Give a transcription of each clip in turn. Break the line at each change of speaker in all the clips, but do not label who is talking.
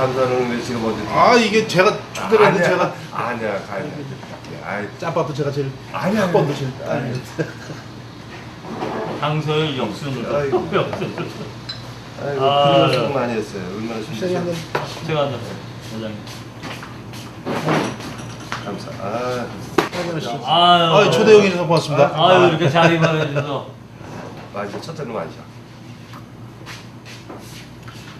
감사하는 왜 제가 먼저.
아 이게 제가 초대를 했는데 제가
아니야 가야 돼. 아이
짬밥도 제가 제일
아니야.
학번도 제일
강서의 역순으로.
아이고.
역순.
아이고
아,
그런 수고 많이 했어요. 얼마나
시장에 한번
힘드셨어요.
제가 한번 회장님.
감사.
아유.
초대 형이 주셔서 고맙습니다.
아유 이렇게 잘 임해주셔서.
마셔 첫째로 마셔.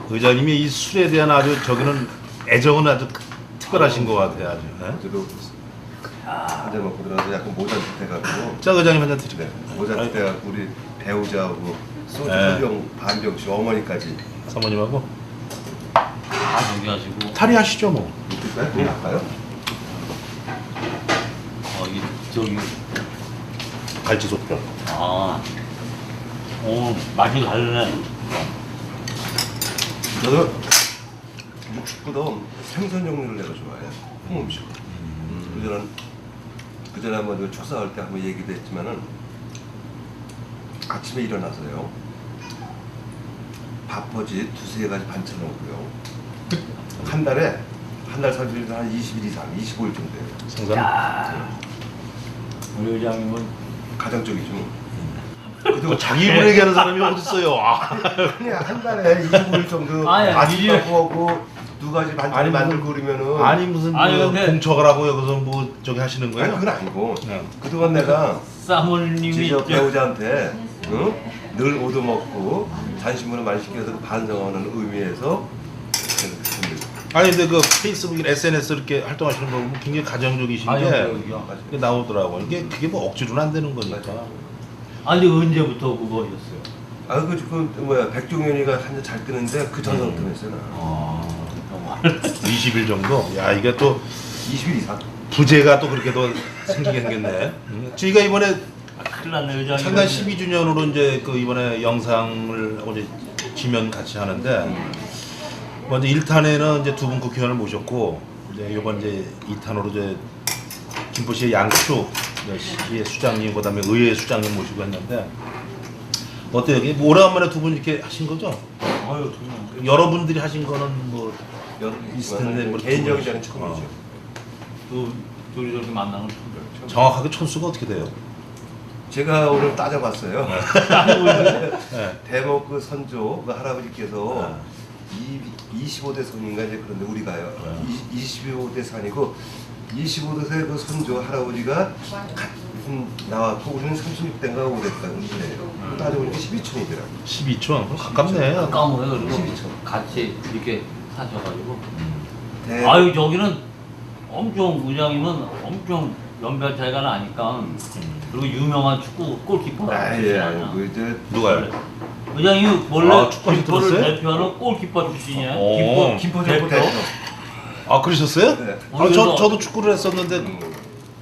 의장님이 이 술에 대한 아주 저기는 애정은 아주 특별하신 것 같아요. 아주. 네?
저도 한잔 먹고 들어서 약간 모자짓 해가지고.
자 의장님 한잔 드릴게요.
네, 모자짓 해가지고 우리 배우자하고 소주
네.
한 병 반병씩 어머니까지.
사모님하고
다 준비하시고.
탈의하시죠 뭐.
이틀까요? 더 나까요?
이 저기.
갈치소표.
오 맛이 다르네.
저도 육식보다 생선 종류를 내가 좋아해요. 홍음식. 그전에 한번 축사할 때 한번 얘기도 했지만은 아침에 일어나서요. 밥버지 두세 가지 반찬 먹고요. 한 달 살기로 한 20일 이상, 25일 정도예요.
생선.
야. 우리 의장님은
가정적이죠.
뭐 자기 입으로 얘기하는 사람이 어딨어요.
그냥 한 달에 25일 정도
아니,
아침밥 먹고 두 가지 반찬
아니,
만들고 그러면은
아니 무슨
아니, 근데-
공척을 하고 여기서 뭐 저기 하시는
아니,
거예요?
그건 아니고
네.
그동안 내가
사모님이
직접 배우자한테 늘 얻어먹고 잔심으로 많이 시켜서 반성하는 의미에서
아니 근데 그 페이스북이나 SNS 이렇게 활동하시는 거 보면 굉장히 가정적이신 게 나오더라고요. 이게 그게 뭐 억지로는 안 되는 거니까.
아니 언제부터 그거였어요?
백종현이가 한 잔 잘 끄는데 그 전서부터 했어요.
정말.
20일 정도. 야 이게 또
20일 이상.
부재가 또 그렇게 더 생기게 생겼네. 저희가 이번에
큰일 났네 의장님.
창단 12주년으로 이제 그 이번에 영상을 하고 이제 지면 같이 하는데 먼저 1탄에는 이제 두 분 국회의원을 모셨고 이제 이번 이제 2탄으로 이제 김포시의 양축 시의 수장님 그다음에 의회 수장님 모시고 했는데 어때요? 이게 뭐 오래간만에 두 분 이렇게 하신 거죠?
아유 정말.
여러분들이 하신 거는 뭐
여름
있을 텐데 뭐
개인적인 자는 처음이죠.
또 둘이 저렇게 만나는 건 처음.
정확하게 촌수가 어떻게 돼요?
제가 오늘 따져봤어요.
네.
대목 그 선조 그 할아버지께서 25대 선인가 이제 그런데 우리가요. 25대 산이고 25대 그 선조 할아버지가 나왔고 우리는 36대인가 5대인가 그래요. 따져보니까 12촌이더라고요.
12촌 가깝네.
가까워요. 그리고
12촌.
같이 이렇게 사셔가지고.
대-
아유 저기는 엄청 의장님은 엄청 연배 차이가 나니까 그리고 유명한 축구 골키퍼.
아예 이제
누가요?
의장님이 원래
아, 축구
김포를
들었어요?
대표하는 골키퍼 출신이에요.
오.
김포
대표.
대표.
아 그러셨어요?
네.
아, 저도 축구를 했었는데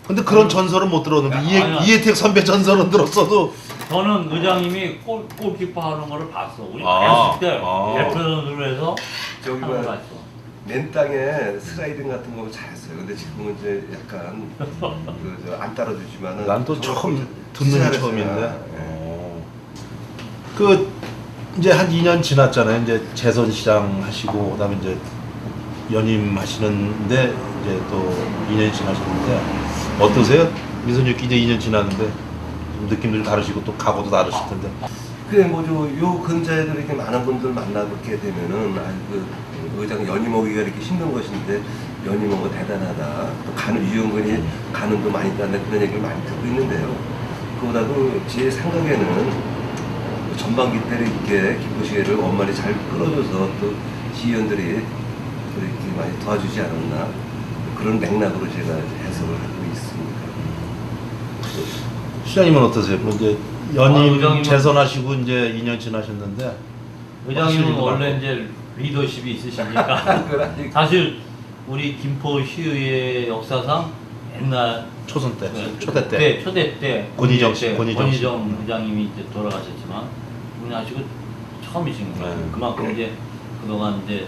근데 그런 전설은 못 들었는데
아니야.
이혜택 선배 전설은 들었어도
저는 의장님이 골키퍼 하는 거를 봤어. 우리
아,
어렸을 때
아.
대표 선수로 해서
저기
하는 거
뭐
봤어.
맨 땅에 슬라이딩 같은 거 잘했어요. 근데 지금은 이제 약간 안 따라주지만은
난 또 처음 듣는 게
잘했어요.
처음인데
예.
그 이제 한 2년 지났잖아요. 이제 재선시장 하시고 그다음에 이제 연임 하시는데 이제 또 2년 지나셨는데 어떠세요? 민선유기 이제 2년 지났는데 좀 느낌도 좀 다르시고 또 각오도 다르실 텐데
그래 뭐요 근자애들 이렇게 많은 분들 만나뵙게 되면은 그 의장 연임하기가 이렇게 힘든 것인데 연임한 거 대단하다. 또 유영근이 가는도 많이 딴다 그런 얘기를 많이 듣고 있는데요. 그보다도 제 생각에는 전반기 때 이렇게 김포시를 원만히 잘 끌어줘서 또 지휘원들이 또 이렇게 많이 도와주지 않았나 그런 맥락으로 제가 해석을 하고 있습니다.
시장님은 어떠세요? 뭐 이제
아,
연임
의장님은-
재선하시고 이제 2년 지나셨는데
의장님은
확실히
원래
많고.
이제 리더십이 있으시니까 사실 우리 김포시의 역사상 옛날
초선 때,
네,
초대 때
네, 초대 때
권희정 씨,
때
권희정 씨.
의장님이 이제 돌아가셨지만 그분이 아시고 처음이신 거예요.
네.
그만큼 이제 그동안 이제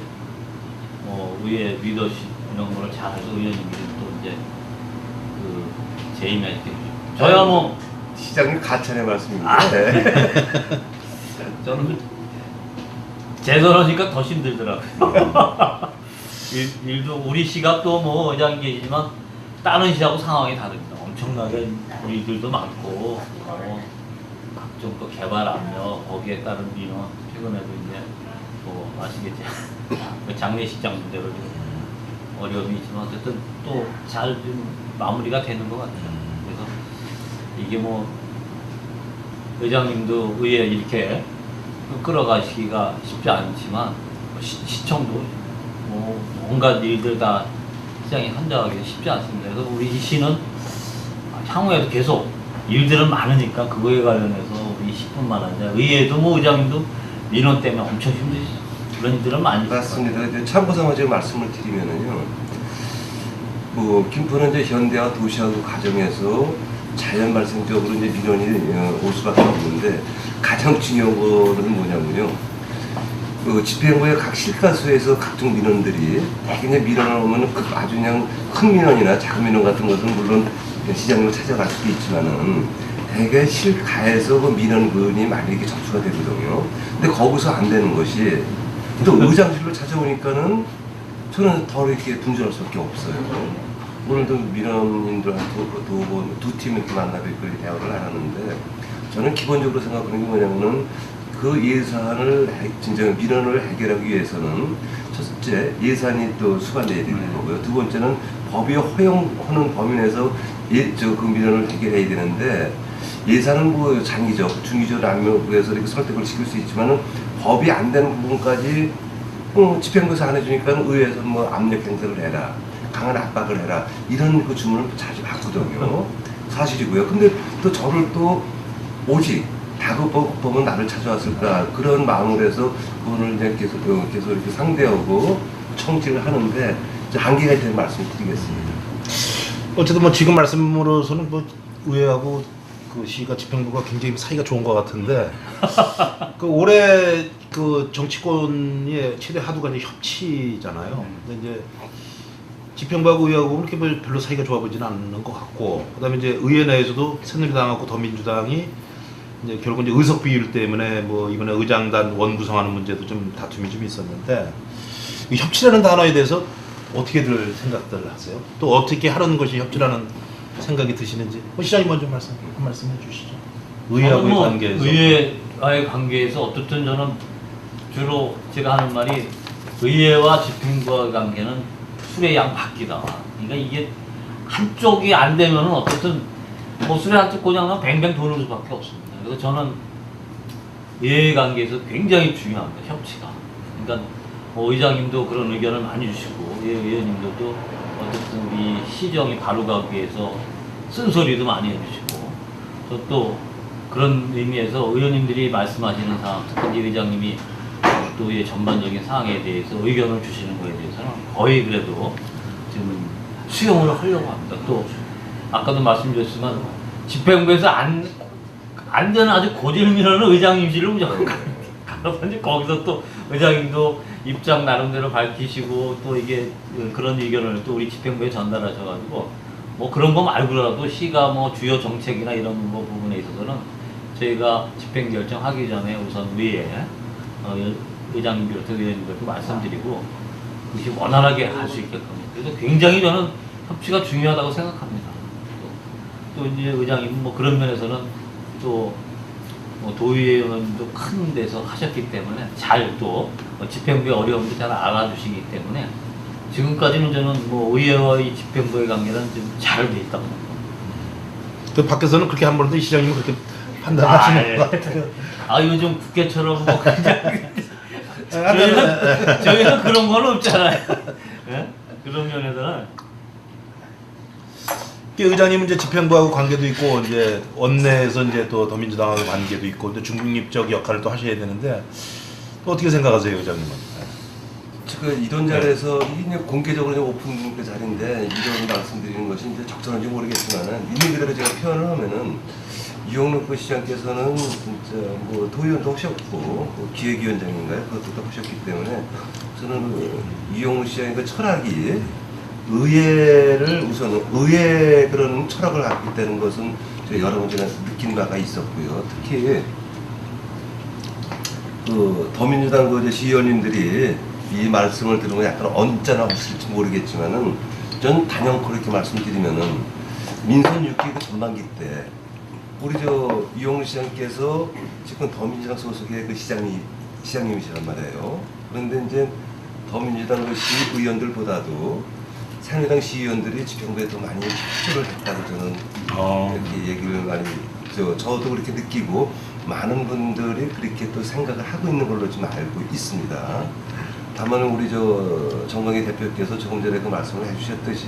의회 리더십 이런 거를 잘해서 의원님들이 또 이제 그 재임해 이렇게 저야 뭐
시장님 가천의 말씀입니다. 네.
저는 재선하니까 더 힘들더라고요. 일도 우리 시가 또 뭐 의장 계시지만 다른 시하고 상황이 다릅니다. 엄청나게 우리들도 많고 각종 또 개발 압력 거기에 따른 민원 최근에도 이제 뭐 아시겠지 장례식장 문제로 좀 어려움이 있지만 어쨌든 또 잘 좀 마무리가 되는 것 같아요. 그래서 이게 뭐 의장님도 의회 이렇게 끌어가시기가 쉽지 않지만 시청도 뭐 온갖 일들 다 시장이 한정하기가 쉽지 않습니다. 그래서 우리 시는 향후에도 계속 일들은 많으니까 그거에 관련해서 우리 시뿐만 아니라 의회도 뭐 의장님도 민원 때문에 엄청 힘드시죠. 그런 일들은 많이
맞습니다. 이제 참고삼아 제가 말씀을 드리면은요, 뭐 김포는 이제 현대화 도시화구 과정에서 자연 발생적으로 이제 민원이 올 수밖에 없는데 가장 중요한 거는 뭐냐면요, 그 집행부의 각 실가수에서 각종 민원들이 대개 민원을 오면 그 아주 그냥 큰 민원이나 작은 민원 같은 것은 물론 시장으로 찾아갈 수도 있지만은 대개 실가에서 그 민원군이 많이 이렇게 접수가 되거든요. 근데 거기서 안 되는 것이 또 의장실로 찾아오니까는 저는 더 이렇게 분주할 수밖에 없어요. 오늘도 민원인들한테 두 팀 이렇게 만나서 이렇게 대화를 하는데 저는 기본적으로 생각하는 게 뭐냐면은 그 예산을 진짜 민원을 해결하기 위해서는 첫째 예산이 또 수반돼야 되는 거고요. 두 번째는 법이 허용하는 범위 내에서 그 민원을 해결해야 되는데 예산은 뭐 장기적, 중기적 라면에서 이렇게 설득을 시킬 수 있지만은 법이 안 되는 부분까지 집행부에서 안 해주니까 의회에서 뭐 압력 행사를 해라, 강한 압박을 해라 이런 그 주문을 자주 받거든요. 사실이고요. 근데 또 저를 또 오직 다급법은 나를 찾아왔을까 그런 마음으로 해서 그분을 이제 계속 이렇게 상대하고 청지를 하는데 한계가 있다는 말씀을 드리겠습니다.
어쨌든 뭐 지금 말씀으로서는 뭐 의회하고 그 시가 집행부가 굉장히 사이가 좋은 것 같은데 그 올해 그 정치권의 최대 하두가 이제 협치잖아요. 근데 이제 집행부하고 의회하고 그렇게 별로 사이가 좋아 보이지는 않는 것 같고, 그다음에 이제 의회 내에서도 새누리당하고 더민주당이 이제 결국 이제 의석 비율 때문에 뭐 이번에 의장단 원구성하는 문제도 좀 다툼이 좀 있었는데 이 협치라는 단어에 대해서 어떻게들 생각들 하세요? 또 어떻게 하는 것이 협치라는 생각이 드시는지 시장님 먼저 한 말씀 해주시죠. 의회와의
뭐
관계에서.
의회와의 관계에서 어떻든 저는 주로 제가 하는 말이 의회와 집행부와의 관계는 술의 양 바뀌다. 그러니까 이게 한쪽이 안 되면은 어떻든 뭐 술의 한쪽 고장나면 뱅뱅 도는 수밖에 없습니다. 그래서 저는 의회 관계에서 굉장히 중요합니다. 협치가. 그러니까 뭐 의장님도 그런 의견을 많이 주시고 의원님들도 어쨌든 우리 시정이 바로 가기 위해서 쓴소리도 많이 해주시고 또 그런 의미에서 의원님들이 말씀하시는 사항, 특히 의장님이 또 이 전반적인 사항에 대해서 의견을 주시는 거에 대해서는 거의 그래도 지금 수용을 하려고 합니다. 또 아까도 말씀드렸지만 집행부에서 안 되는 아주 고질 민원은 의장님실로 무조건 가서 이제 거기서 또 의장님도 입장 나름대로 밝히시고 또 이게 그런 의견을 또 우리 집행부에 전달하셔가지고 뭐 그런 거 말고라도 시가 뭐 주요 정책이나 이런 거 부분에 있어서는 저희가 집행 결정하기 전에 우선 위에 의장님 비롯해 의원님들도 말씀드리고 그것이 원활하게 할 수 있게끔 그래서 굉장히 저는 협치가 중요하다고 생각합니다. 또 이제 의장님 뭐 그런 면에서는 또 뭐 도의회의원도 큰 데서 하셨기 때문에 잘 또 집행부의 어려움도 잘 알아주시기 때문에 지금까지는 저는 뭐 의회와의 집행부의 관계는 좀 잘 돼 있다고 봅니다.
그 밖에서는 그렇게 한 번도 시장님은 그렇게 판단하시는 것 같아요.
요즘 국회처럼 뭐 그냥 저희는 그런 건 없잖아요. 네? 그런 면에서는
의장님은 이제 집행부하고 관계도 있고 이제 원내에서 이제 또 더민주당하고 관계도 있고 또 중립적 역할을 또 하셔야 되는데 또 어떻게 생각하세요, 의장님은?
지금 이런 자리에서 이게 공개적으로 좀 오픈 그 자리인데 이런 말씀드리는 것이 이제 적절한지 모르겠지만은 있는 그대로 제가 표현을 하면은 이용록 시장께서는 진짜 뭐 도의원도 하셨고 뭐 기획위원장인가요? 그것도 하셨기 때문에 저는 이용록 시장의 그 철학이 의회를 우선 의회 그런 철학을 갖고 있다는 것은 제가 여러 번 제가 느낀 바가 있었고요. 특히 그 더민주당 그 시의원님들이 이 말씀을 들으면 약간 언짢아하실지 모르겠지만은 전 단연코 이렇게 말씀드리면은 민선 6기 그 전반기 때 우리 저 이용우 시장께서 지금 더민주당 소속의 그 시장님이시란 말이에요. 그런데 이제 더민주당 그 시의원들보다도 새누리당 시의원들이 집행부에 더 많이 협조를 했다고 저는 이렇게 얘기를 많이 저도 그렇게 느끼고 많은 분들이 그렇게 또 생각을 하고 있는 걸로 좀 알고 있습니다. 다만 우리 저 정광희 대표께서 조금 전에 그 말씀을 해주셨듯이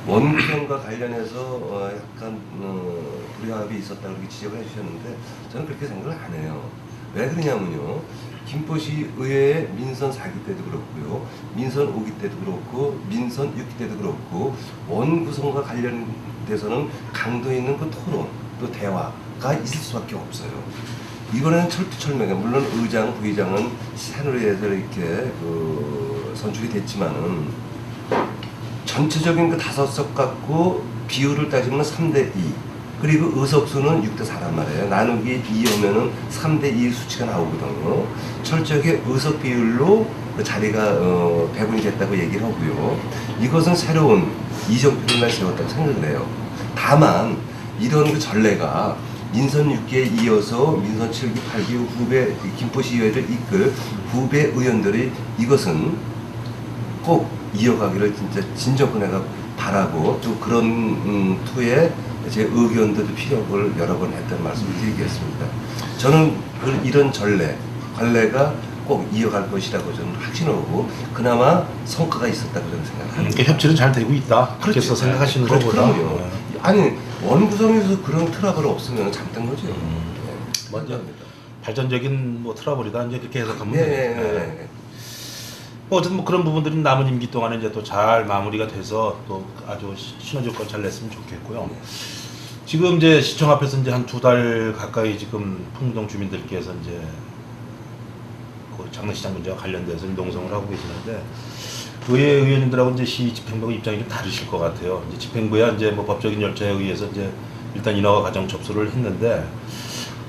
원구성과 관련해서 약간 불합이 있었다고 이렇게 지적을 해주셨는데 저는 그렇게 생각을 안 해요. 왜 그러냐면요. 김포시 의회의 민선 4기 때도 그렇고요. 민선 5기 때도 그렇고 민선 6기 때도 그렇고 원구성과 관련돼서는 강도 있는 그 토론 또 대화가 있을 수밖에 없어요. 이번에는 철두철미하게 물론 의장, 부의장은 새누리에서 이렇게 선출이 됐지만은 전체적인 그 5석 갖고 비율을 따지면 3대2 그리고 의석수는 6대4란 말이에요. 나누기 2하면은 3대2 수치가 나오거든요. 철저하게 의석 비율로 그 자리가 배분이 됐다고 얘기를 하고요. 이것은 새로운 이정표를 날 세웠다고 생각을 해요. 다만 이런 그 전례가 민선 6기에 이어서 민선 7기, 8기 후배 김포시의회를 이끌 후배 의원들이 이것은 꼭 이어가기를 진짜 진정권해가 바라고 또 그런 투에 제 의견들도 필요를 여러 번 했다는 말씀을 드리겠습니다. 저는 이런 관례가 꼭 이어갈 것이라고 저는 확신하고 그나마 성과가 있었다고 저는 생각합니다.
그러니까 협치는 잘 되고 있다. 그렇게 해서 생각하시는 것보다.
그럼요. 아니 원구성에서 그런 트러블 없으면 잘못된 거죠.
먼저 발전적인 뭐 트러블이다 이제 그렇게 해석하면
네,
되겠죠.
네.
뭐 어쨌든 뭐 그런 부분들이 남은 임기 동안에 이제 또 잘 마무리가 돼서 또 아주 신원 조건 잘 냈으면 좋겠고요. 지금 이제 시청 앞에서 이제 한 2달 가까이 지금 풍동 주민들께서 이제 그 장례시장 문제와 관련돼서 농성을 하고 계시는데 의회 의원님들하고 이제 시 집행부가 입장이 좀 다르실 것 같아요. 이제 집행부야 이제 뭐 법적인 절차에 의해서 이제 일단 인허가 과정 접수를 했는데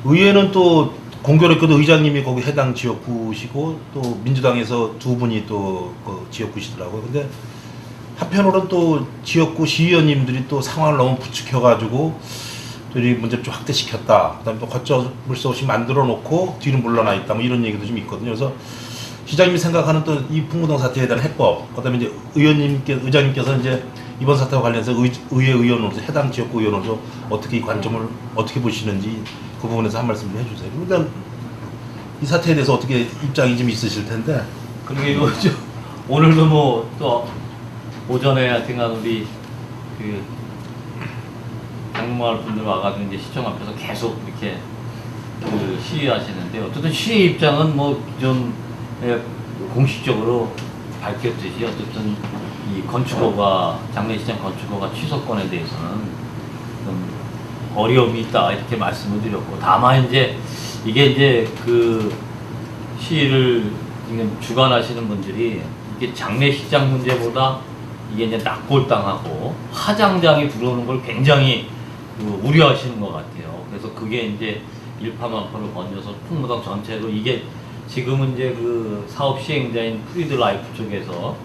의회는 또 공교롭게도 의장님이 거기 해당 지역구시고 또 민주당에서 2분이 또 그 지역구시더라고요. 근데 한편으로는 또 지역구 시의원님들이 또 상황을 너무 부추겨가지고 또 이 문제를 좀 확대시켰다. 그다음에 또 걷잡을 수 없이 만들어 놓고 뒤로 물러나 있다. 뭐 이런 얘기도 좀 있거든요. 그래서 시장님이 생각하는 또 이 풍무동 사태에 대한 해법, 그다음에 이제 의장님께서 이제 이번 사태와 관련해서 의회 의원으로서 해당 지역구 의원으로서 어떻게 이 관점을 어떻게 보시는지 그 부분에서 한 말씀 좀 해주세요. 일단 이 사태에 대해서 어떻게 입장이 좀 있으실 텐데.
그리고 오늘도 뭐 또 오전에 하여튼간 우리 그 당무할 분들 와가지고 이제 시청 앞에서 계속 이렇게 그 시위하시는데 어쨌든 시의 입장은 뭐 기존에 공식적으로 밝혔듯이 어쨌든 이 건축허가 장례시장 건축허가 취소권에 대해서는 좀 어려움이 있다 이렇게 말씀을 드렸고 다만 이게 이제 그 시위를 지금 주관하시는 분들이 이게 장례식장 문제보다 이게 이제 낙골당하고 화장장이 들어오는 걸 굉장히 우려하시는 것 같아요. 그래서 그게 이제 일파만파로 번져서 풍무동 전체로 이게 지금은 이제 그 사업 시행자인 프리드 라이프 쪽에서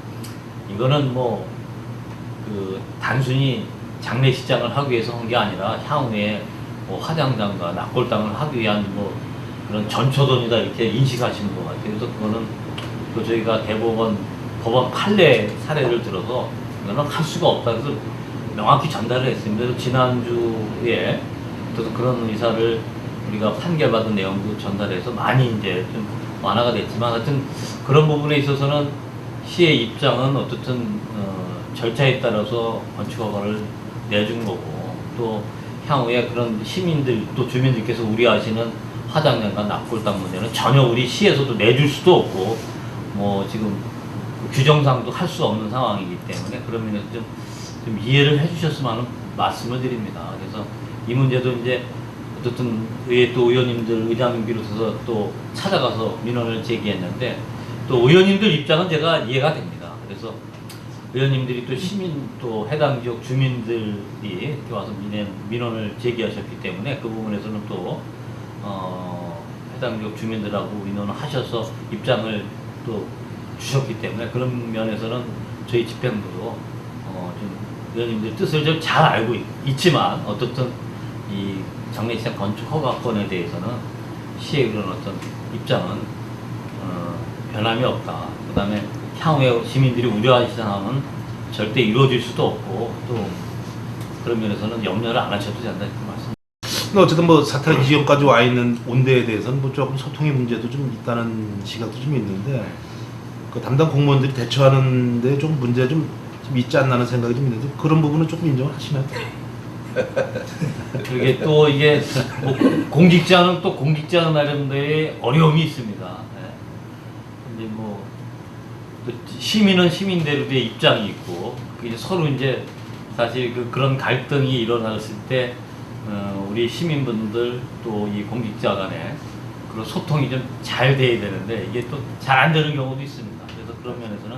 이거는 뭐 그 단순히 장례식장을 하기 위해서 한 게 아니라 향후에 뭐 화장장과 낙골당을 하기 위한 뭐 그런 전초돈이다 이렇게 인식하시는 것 같아요. 그래서 그거는 그 저희가 대법원 법원 판례 사례를 들어서 이거는 할 수가 없다. 그래서 명확히 전달을 했습니다. 그래서 지난주에 또 그런 의사를 우리가 판결받은 내용도 전달해서 많이 이제 좀 완화가 됐지만 하여튼 그런 부분에 있어서는 시의 입장은 어쨌든 절차에 따라서 건축허가를 내준 거고 또 향후에 그런 시민들 또 주민들께서 우려하시는 화장장과 낙골당 문제는 전혀 우리 시에서도 내줄 수도 없고 뭐 지금 규정상도 할 수 없는 상황이기 때문에 그런 면에서 좀 이해를 해주셨으면 하는 말씀을 드립니다. 그래서 이 문제도 이제 어쨌든 의회 또 의원님들 의장님 비롯해서 또 찾아가서 민원을 제기했는데 또 의원님들 입장은 제가 이해가 됩니다. 그래서 의원님들이 또 시민 또 해당 지역 주민들이 이렇게 와서 민원을 제기하셨기 때문에 그 부분에서는 또 해당 지역 주민들하고 의논을 하셔서 입장을 또 주셨기 때문에 그런 면에서는 저희 집행부도 좀 의원님들 뜻을 좀 잘 알고 있지만 어떻든 이 장례식장 건축 허가권에 대해서는 시의 그런 어떤 입장은 변함이 없다. 그다음에 향후에 시민들이 우려하시는 절대 이루어질 수도 없고 또 그런 면에서는 염려를 안 하셔도 된다 이렇게 말씀.
근데 어쨌든 뭐 사태가 이 지경까지 와 있는 온대에 대해서는 뭐 조금 소통의 문제도 좀 있다는 시각도 좀 있는데 그 담당 공무원들이 대처하는데 좀 문제 좀 있지 않나는 생각이 좀 있는데 그런 부분은 조금 인정을 하시나요?
그게 또 이게 뭐 공직자는 또 공직자 나름대로의 어려움이 있습니다. 네. 근데 뭐 또 시민은 시민대로의 입장이 있고 이제 서로 이제 사실 그런 갈등이 일어났을 때 우리 시민분들 또 이 공직자 간에 그런 소통이 좀 잘 돼야 되는데 이게 또 잘 안 되는 경우도 있습니다. 그래서 그런 면에서는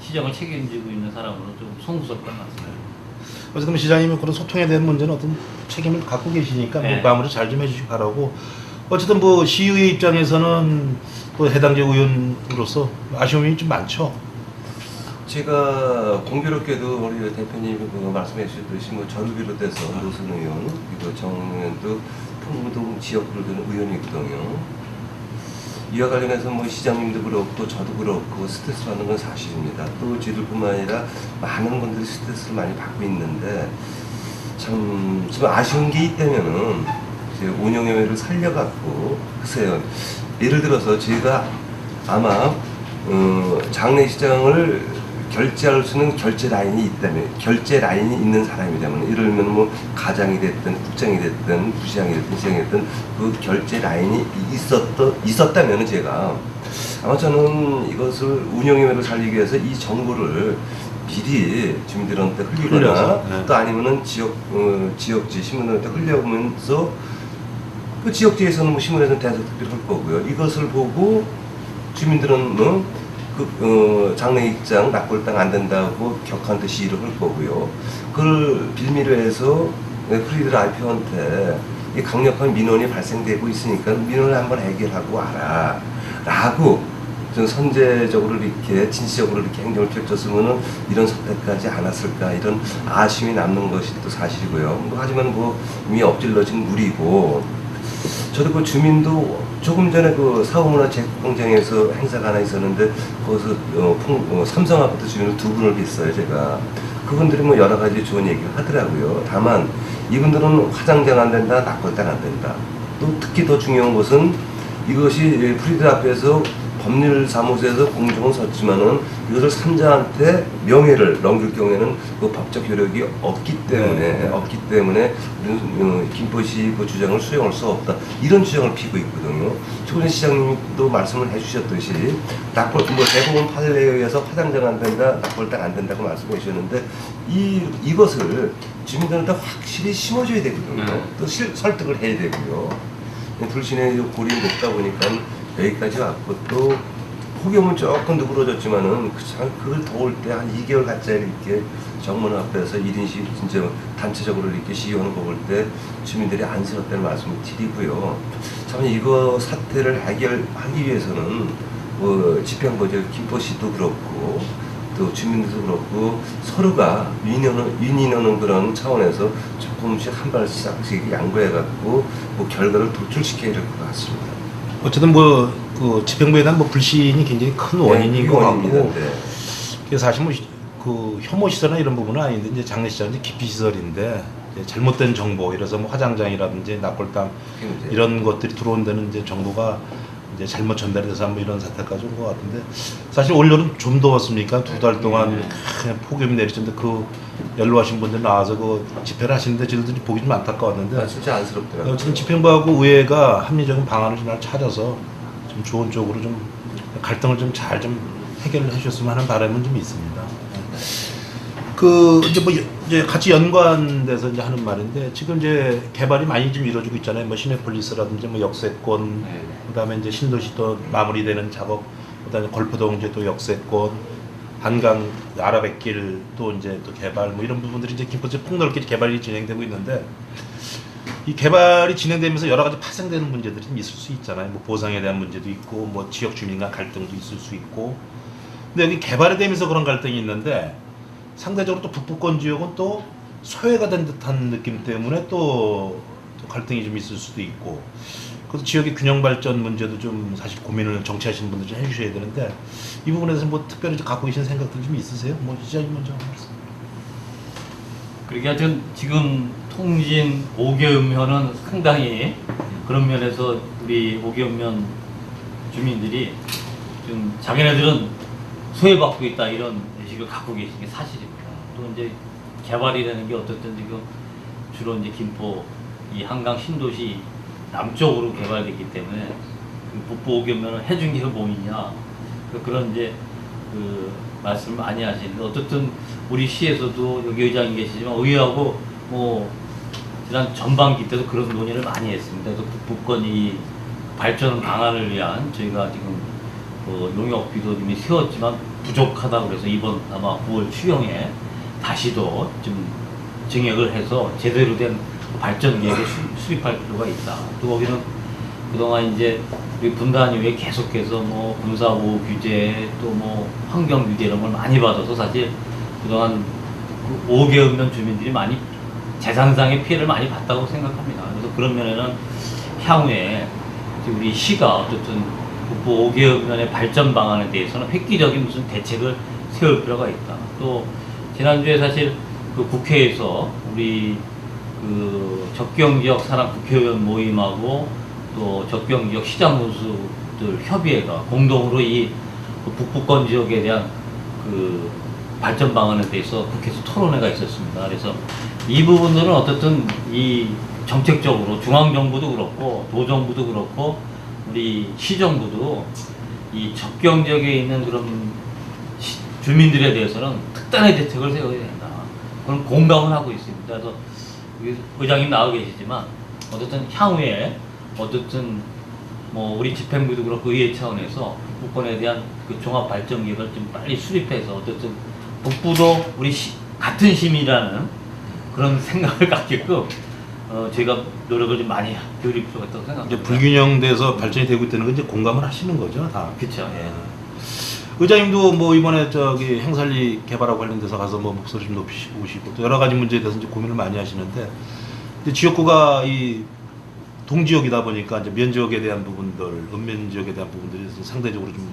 시정을 책임지고 있는 사람으로 좀 송구스럽던 것 같습니다.
어쨌든 시장님은 그런 소통에 대한 문제는 어떤 책임을 갖고 계시니까
네.
뭐 마무리 잘 좀 해주시기 바라고 어쨌든 뭐 시의회 입장에서는 또 해당 지역 의원으로서 아쉬움이 좀 많죠.
제가 공교롭게도 우리 대표님이 말씀해 주셨듯이 뭐 저를 비롯해서 노선 의원, 그리고 정 의원도 풍무동 지역구를 드는 의원이거든요. 이와 관련해서 뭐 시장님도 그렇고 저도 그렇고 스트레스 받는 건 사실입니다. 또 저희들뿐만 아니라 많은 분들이 스트레스를 많이 받고 있는데 참 아쉬운 게 있다면은 이제 운영위원회를 살려갖고 글쎄요. 예를 들어서 제가 아마 장례식장을 결제할 수 있는 결제 라인이 있다면, 결제 라인이 있는 사람이라면, 예를 들면 뭐 가장이 됐든 국장이 됐든 부시장이 됐든 시장이 됐든 그 결제 라인이 있었다면 제가 아마 저는 이것을 운영위원회를 살리기 위해서 이 정보를 미리 주민들한테 흘리거나
흘려서, 네.
또 아니면은 지역지 신문들한테 흘려보면서 그 지역지에서는 뭐 신문에서는 대서특필을 할 거고요. 이것을 보고 주민들은 장례식장 납골당 안 된다고 격한 듯 시위를 할 거고요. 그걸 빌미로 해서 프리드 라이프한테 이 강력한 민원이 발생되고 있으니까 민원을 한번 해결하고 와라 라고 좀 선제적으로 이렇게 진취적으로 이렇게 행정을 펼쳤으면은 이런 사태까지 않았을까 이런 아쉬움이 남는 것이 또 사실이고요. 하지만 이미 엎질러진 물이고 저도 그 주민도 조금 전에 그 사후문화체육공장에서 행사가 하나 있었는데 거기서 삼성 아파트 주민을 두 분을 뵀어요 제가. 그분들이 뭐 여러 가지 좋은 얘기를 하더라고요. 다만 이분들은 화장장 안 된다, 낙골당 안 된다. 또 특히 더 중요한 것은 이것이 프리드 앞에서 법률사무소에서 공정은 섰지만은 이것을 삼자한테 명예를 넘길 경우에는 그 법적 효력이 없기 때문에 우리는 김포시 그 주장을 수용할 수 없다 이런 주장을 피고 있거든요. 조根시장님도 말씀을 해주셨듯이 대부분 판례에 의해서 화장장 안 된다, 낙골당 안 된다고 말씀해 주셨는데 이것을 주민들한테 확실히 심어줘야 되거든요. 또 설득을 해야 되고요. 불신의 골이 높다 보니까 여기까지 왔고 또 폭염은 조금 누그러졌지만은 그걸 더울 때 한 2개월 가까이 이렇게 정문 앞에서 1인씩 진짜 단체적으로 이렇게 시위하는 거 볼 때 주민들이 안쓰럽다는 말씀을 드리고요. 참 이거 사태를 해결하기 위해서는 집행부죠 김포시도 그렇고 또 주민들도 그렇고 서로가 윈윈하는 그런 차원에서 조금씩 한 발짝씩 양보해갖고 결과를 도출시켜야 될 것 같습니다.
어쨌든 그 집행부에 대한 불신이 굉장히 큰 원인인 것 같고 그래서 사실 그 혐오 시설이나 이런 부분은 아닌데 이제 장례식장은 이제 기피 시설인데 잘못된 정보, 이래서 화장장이라든지 낙골당 이런 것들이 들어온 데는 이제 정보가 이제 잘못 전달이 돼서 이런 사태까지 온 것 같은데 사실 올 여름 좀 더웠습니까? 2달 동안 그냥 폭염이 내리쳤는데 그 연로하신 분들 나와서 그 집회를 하시는데 저희들이 보기 좀 안타까웠는데
진짜 안쓰럽더라고요.
지금 집행부하고 의회가 합리적인 방안을 좀 찾아서 좀 좋은 쪽으로 좀 갈등을 좀 잘 좀 해결을 해주셨으면 하는 바람은 좀 있습니다. 이제 같이 연관돼서 이제 하는 말인데 지금 이제 개발이 많이 좀 이루어지고 있잖아요. 시내폴리스라든지 역세권, 그다음에 이제 신도시도 마무리되는 작업, 그다음에 골프동 이제 또 역세권, 한강 아라뱃길 또 이제 또 개발 이런 부분들이 이제 김포시 폭넓게 개발이 진행되고 있는데 이 개발이 진행되면서 여러 가지 파생되는 문제들이 좀 있을 수 있잖아요. 뭐 보상에 대한 문제도 있고, 뭐 지역 주민 간 갈등도 있을 수 있고. 근데 여기 개발이 되면서 그런 갈등이 있는데 상대적으로 또 북부권 지역은 또 소외가 된 듯한 느낌 때문에 또 갈등이 좀 있을 수도 있고. 그래서 지역의 균형 발전 문제도 좀 사실 고민을 정치하시는 분들 좀 해주셔야 되는데 이 부분에 대해서 뭐 특별히 좀 갖고 계신 생각들 좀 있으세요? 뭐 시장님 먼저 말씀.
그러니까 하여튼 지금 통진 5개읍면은 상당히 그런 면에서 우리 5개읍면 주민들이 좀 자기네들은 소외받고 있다 이런 의식을 갖고 계신 게 사실입니다. 또 이제 개발이라는 게 어쨌든 지금 주로 이제 김포 이 한강 신도시 남쪽으로 개발되기 때문에 그 북부 5개읍면은 해준 게 뭐이냐 그런 이제 그 말씀을 많이 하시는데 어쨌든 우리 시에서도 여기 의장이 계시지만 의회하고 뭐 지난 전반기 때도 그런 논의를 많이 했습니다. 그래서 북부권 이 발전 방안을 위한 저희가 지금 그 용역비도 이미 세웠지만 부족하다고 그래서 이번 아마 9월 추경에 다시도 좀 증액을 해서 제대로 된 발전 계획을 수립할 필요가 있다. 또 거기는 그동안 이제 우리 분단 이후에 계속해서 뭐 군사보호 규제 또 뭐 환경 규제 이런 걸 많이 받아서 사실 그동안 그 5개읍면 주민들이 많이 재산상의 피해를 많이 봤다고 생각합니다. 그래서 그런 면에는 향후에 우리 시가 어쨌든 북부 5개읍면의 발전 방안에 대해서는 획기적인 무슨 대책을 세울 필요가 있다. 또 지난주에 사실 그 국회에서 우리 그 적경지역 산업 국회의원 모임하고 또 적경지역 시장 군수들 협의회가 공동으로 이 그 북부권 지역에 대한 그 발전 방안에 대해서 국회에서 토론회가 있었습니다. 그래서 이 부분들은 어쨌든 이 정책적으로 중앙정부도 그렇고 도정부도 그렇고 우리 시정부도 이 적경 지역에 있는 그런 주민들에 대해서는 특단의 대책을 세워야 된다. 그런 공감을 하고 있습니다. 그래서 의장님 나와 계시지만 어쨌든 향후에 어쨌든 뭐 우리 집행부도 그렇고 의회 차원에서 북부권에 대한 그 종합 발전 계획을 좀 빨리 수립해서 어쨌든 북부도 우리 같은 시민이라는 그런 생각을 갖게끔 저희가 노력을 좀 많이 기울일 필요가 있다고 생각합니다.
이제 불균형돼서 발전이 되고 있다는 건 이제 공감을 하시는 거죠, 다.
그렇죠. 예.
의장님도 뭐 이번에 저기 행살리 개발하고 관련돼서 가서 뭐 목소리 좀 높이시고 오시고 또 여러 가지 문제에 대해서 이제 고민을 많이 하시는데 이제 지역구가 이 동지역이다 보니까 이제 면지역에 대한 부분들, 읍면지역에 대한 부분들이 상대적으로 좀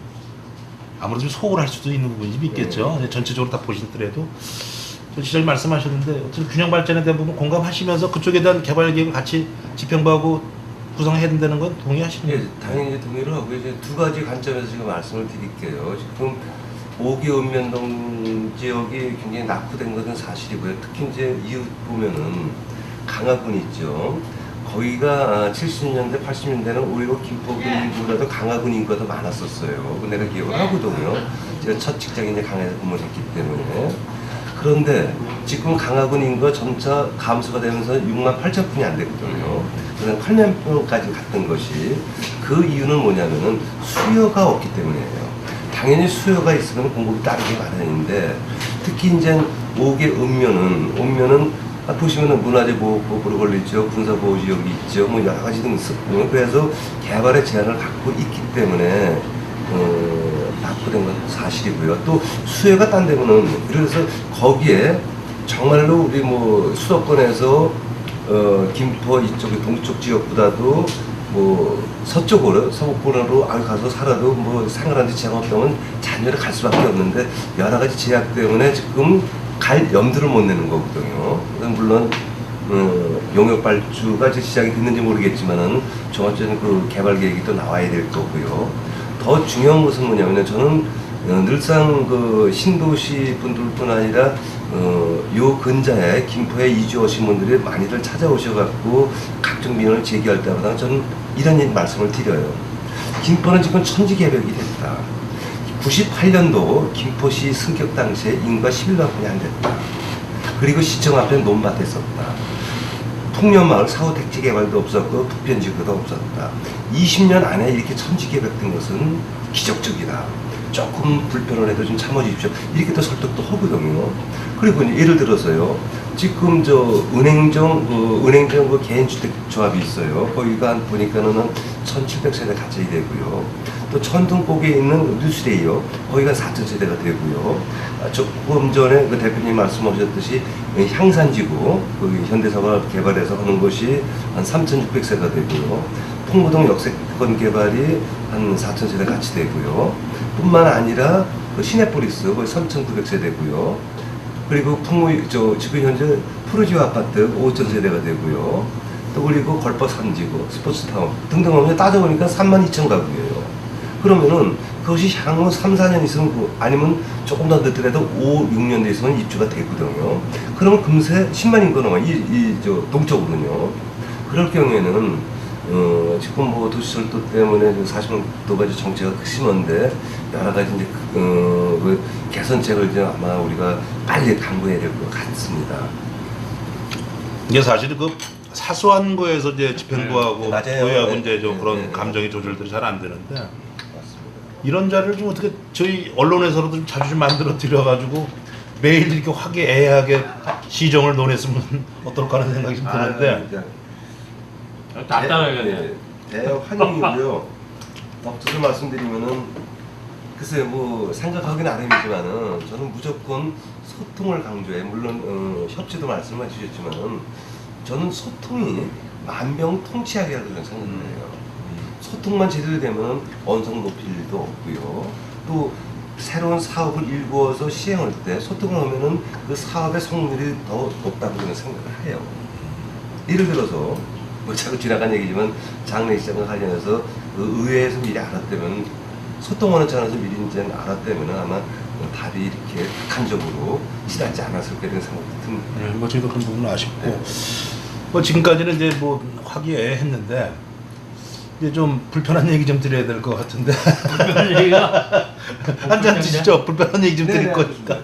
아무래도 좀 소홀할 할 수도 있는 부분이 좀 있겠죠. 네. 전체적으로 다 보시더라도 시장님 말씀하셨는데 어쨌든 균형 발전에 대한 부분 공감하시면서 그쪽에 대한 개발 계획을 같이 집행부하고 구성해야 된다는 건 동의하시나요?
예, 당연히 동의를 하고 이제 두 가지 관점에서 지금 말씀을 드릴게요. 지금 5개읍면 지역이 굉장히 낙후된 것은 사실이고요. 특히 이제 이웃 보면은 강화군 있죠. 거기가 70년대, 80년대는 오히려 김포군보다도 강화군 인구가 더 많았었어요. 내가 기억을 하거든요. 제가 첫 직장이 이제 강화에서 근무를 했기 때문에. 그런데 지금 강화군 인구가 점차 감소가 되면서 6만 8천 분이 안 되거든요. 그냥 8만 평까지 갔던 것이 그 이유는 뭐냐면은 수요가 없기 때문이에요. 당연히 수요가 있으면 공급이 따르기 마련인데 특히 이제 5개읍면은 보시면은 문화재보호법으로 걸리죠. 군사보호지역이 있죠. 뭐 여러 가지 등 있었고요. 그래서 개발의 제한을 갖고 있기 때문에 낙후된 건 사실이고요. 또 수요가 딴 데면은 그래서 거기에 정말로 우리 뭐 수도권에서 김포 이쪽 동쪽 지역보다도 뭐 서쪽으로 서북권으로 가서 살아도 뭐 생활하는데 제약 없다면 자녀를 갈 수밖에 없는데 여러 가지 제약 때문에 지금 갈 염두를 못 내는 거거든요. 물론 용역 발주가 이제 시작이 됐는지 모르겠지만은 종합적인 그 개발 계획이 또 나와야 될 거고요. 더 중요한 것은 뭐냐면은 저는 늘상 그 신도시 분들뿐 아니라 요 근자에 김포에 이주 오신 분들이 많이들 찾아오셔갖고 각종 민원을 제기할 때마다 저는 이런 말씀을 드려요. 김포는 지금 천지개벽이 됐다. 98년도 김포시 승격 당시에 인구가 11만 분이 안 됐다. 그리고 시청 앞에 논밭에 썼다. 풍년마을 사후 택지 개발도 없었고 북변지구도 없었다. 20년 안에 이렇게 천지개벽된 것은 기적적이다. 조금 불편을 해도 좀 참아주십시오. 이렇게 또 설득도 하거든요. 그리고 이제 예를 들어서요. 지금 저 은행정 그 개인주택조합이 있어요. 거기가 보니까는 1,700세대 가까이 되고요. 또 천둥곡에 있는 뉴스데이요. 거기가 4,000세대가 되고요. 조금 전에 그 대표님 말씀하셨듯이 향산지구 그 현대사가 개발해서 하는 것이 한 3,600세가 되고요. 풍무동 역세권 개발이 한 4,000세대 같이 되고요. 뿐만 아니라 그 시내폴리스 거의 3,900세대고요. 그리고 지금 현재 푸르지오 아파트 5,000세대가 되고요. 또 그리고 걸버 산지구, 스포츠타운 등등 하면 따져보니까 32,000가구예요. 그러면은 그것이 향후 3, 4년 있으면 아니면 조금 더 늦더라도 5, 6년 돼 있으면 입주가 되거든요. 그러면 금세 10만 인구는 동쪽으로는요. 그럴 경우에는 지금 뭐 도시철도 때문에 40만 가지 정체가 심한데 여러 가지 이제 그 개선책을 이제 아마 우리가 빨리 강구해야 될 것 같습니다.
이게 사실 그 사소한 거에서 이제 집행부하고
맞아요.
도의하고
네.
이제 좀
네.
그런
네.
감정의 조절들이 잘 안 되는데
맞습니다.
이런 자리를 좀 어떻게 저희 언론에서도 좀 자주 좀 만들어 드려가지고 매일 이렇게 화기애애하게 시정을 논했으면 어떨까 하는 생각이 좀 드는데
간단하게
대환영이고요. 덧붙여 말씀드리면은 글쎄요, 뭐 생각하기 나름이지만은 저는 무조건 소통을 강조해. 물론 협치도 말씀해 주셨지만은 저는 소통이 만병통치약이라고 저는 생각해요. 소통만 제대로 되면 언성 높일 일도 없고요. 또 새로운 사업을 일구어서 시행할 때 소통을 하면은 그 사업의 성률이 더 높다고 저는 생각을 해요. 예를 들어서 뭐 자꾸 지나간 얘기지만 장례식장과 관련해서 그 의회에서 미리 알았다면 소통하는 차원에서 미리 이제 알았다면 아마 답이 이렇게 극한적으로 치닫지 않았을 거라는 생각이 듭니다.
네, 뭐 저희도 그런 부분은 아쉽고 뭐 지금까지는 이제 뭐 화기애애했는데 이제 좀 불편한 얘기 좀 드려야 될 것 같은데
불편한 얘기가
한 잔 드시죠. 불편한 얘기 좀 드릴
네,
거니까.